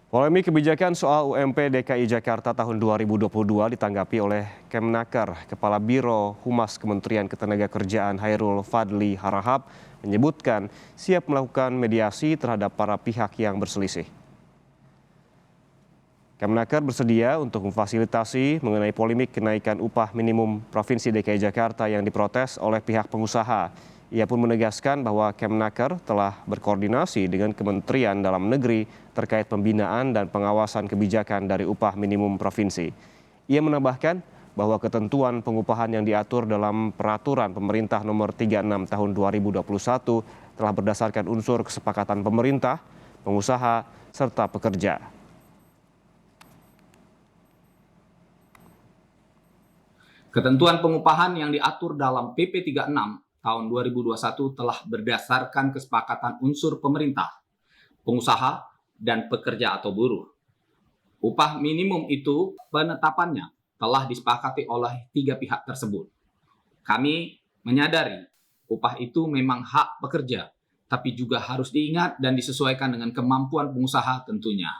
Polemik kebijakan soal UMP DKI Jakarta tahun 2022 ditanggapi oleh Kemnaker. Kepala Biro Humas Kementerian Ketenagakerjaan Hairul Fadli Harahap menyebutkan siap melakukan mediasi terhadap para pihak yang berselisih. Kemnaker bersedia untuk memfasilitasi mengenai polemik kenaikan upah minimum Provinsi DKI Jakarta yang diprotes oleh pihak pengusaha. Ia pun menegaskan bahwa Kemnaker telah berkoordinasi dengan Kementerian Dalam Negeri terkait pembinaan dan pengawasan kebijakan dari upah minimum provinsi. Ia menambahkan bahwa ketentuan pengupahan yang diatur dalam Peraturan Pemerintah Nomor 36 Tahun 2021 telah berdasarkan unsur kesepakatan pemerintah, pengusaha, serta pekerja. Ketentuan pengupahan yang diatur dalam PP 36 tahun 2021 telah berdasarkan kesepakatan unsur pemerintah, pengusaha, dan pekerja atau buruh. Upah minimum itu penetapannya telah disepakati oleh tiga pihak tersebut. Kami menyadari upah itu memang hak pekerja, tapi juga harus diingat dan disesuaikan dengan kemampuan pengusaha tentunya.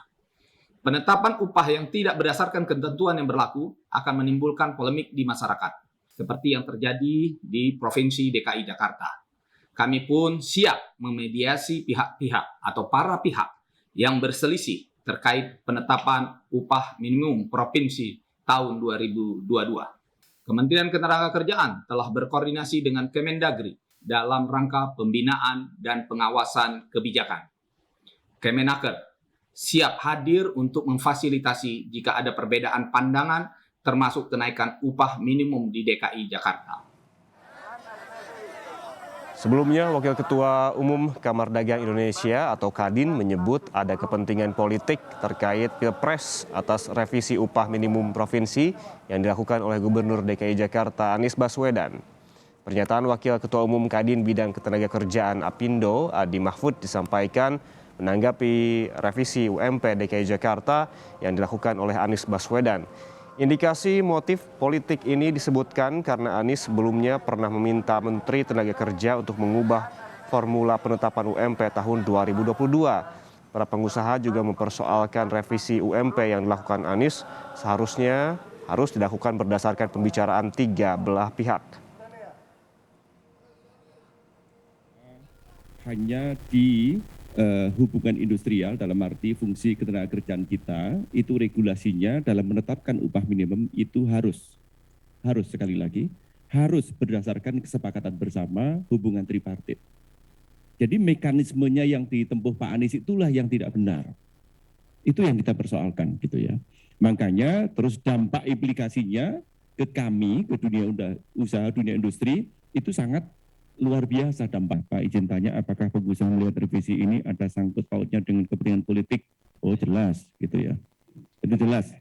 Penetapan upah yang tidak berdasarkan ketentuan yang berlaku akan menimbulkan polemik di masyarakat, seperti yang terjadi di Provinsi DKI Jakarta. Kami pun siap memediasi pihak-pihak atau para pihak yang berselisih terkait penetapan upah minimum provinsi tahun 2022. Kementerian Ketenagakerjaan telah berkoordinasi dengan Kemendagri dalam rangka pembinaan dan pengawasan kebijakan. Kemenaker siap hadir untuk memfasilitasi jika ada perbedaan pandangan termasuk kenaikan upah minimum di DKI Jakarta. Sebelumnya, Wakil Ketua Umum Kamar Dagang Indonesia atau Kadin menyebut ada kepentingan politik terkait Pilpres atas revisi upah minimum provinsi yang dilakukan oleh Gubernur DKI Jakarta Anies Baswedan. Pernyataan Wakil Ketua Umum Kadin Bidang Ketenagakerjaan Apindo, Adi Mahfud, disampaikan menanggapi revisi UMP DKI Jakarta yang dilakukan oleh Anies Baswedan. Indikasi motif politik ini disebutkan karena Anies sebelumnya pernah meminta Menteri Tenaga Kerja untuk mengubah formula penetapan UMP tahun 2022. Para pengusaha juga mempersoalkan revisi UMP yang dilakukan Anies seharusnya harus dilakukan berdasarkan pembicaraan tiga belah pihak. Hanya di hubungan industrial dalam arti fungsi ketenagakerjaan kita itu regulasinya dalam menetapkan upah minimum itu harus sekali lagi harus berdasarkan kesepakatan bersama hubungan tripartit. Jadi mekanismenya yang ditempuh Pak Anies itulah yang tidak benar. Itu yang kita persoalkan gitu ya. Makanya terus dampak implikasinya ke kami, ke dunia usaha, dunia industri itu sangat luar biasa dampak. Pak izin tanya apakah pengusaha melihat revisi ini ada sangkut pautnya dengan kepentingan politik? Oh jelas gitu ya. Itu jelas.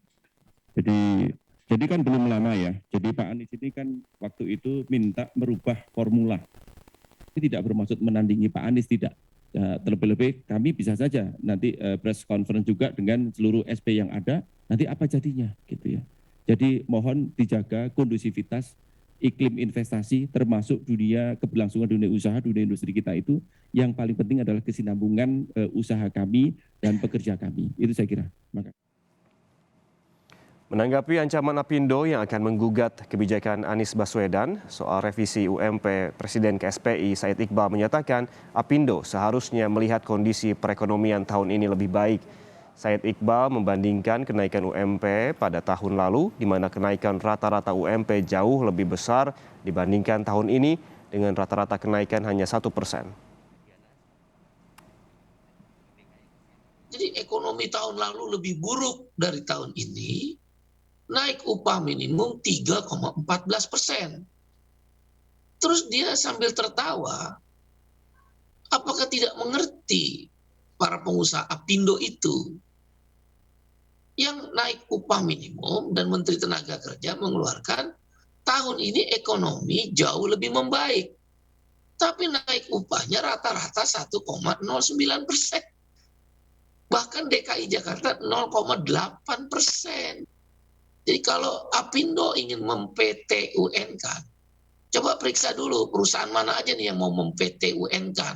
Jadi kan belum lama ya. Jadi Pak Anies ini kan waktu itu minta merubah formula. Ini tidak bermaksud menandingi Pak Anies, tidak. Ya, terlebih-lebih kami bisa saja nanti press conference juga dengan seluruh SP yang ada, nanti apa jadinya gitu ya. Jadi mohon dijaga kondusivitas iklim investasi termasuk dunia keberlangsungan dunia usaha, dunia industri kita itu yang paling penting adalah kesinambungan usaha kami dan pekerja kami. Itu saya kira. Menanggapi ancaman Apindo yang akan menggugat kebijakan Anies Baswedan soal revisi UMP, Presiden KSPI Said Iqbal menyatakan Apindo seharusnya melihat kondisi perekonomian tahun ini lebih baik. Said Iqbal membandingkan kenaikan UMP pada tahun lalu, di mana kenaikan rata-rata UMP jauh lebih besar dibandingkan tahun ini dengan rata-rata kenaikan hanya 1%. Jadi ekonomi tahun lalu lebih buruk dari tahun ini, naik upah minimum 3,14%. Terus dia sambil tertawa, apakah tidak mengerti para pengusaha Apindo itu? Yang naik upah minimum dan Menteri Tenaga Kerja mengeluarkan tahun ini ekonomi jauh lebih membaik. Tapi naik upahnya rata-rata 1,09%. Bahkan DKI Jakarta 0,8%. Jadi kalau Apindo ingin mem-PT UN kan, coba periksa dulu perusahaan mana aja nih yang mau mem-PT UN kan.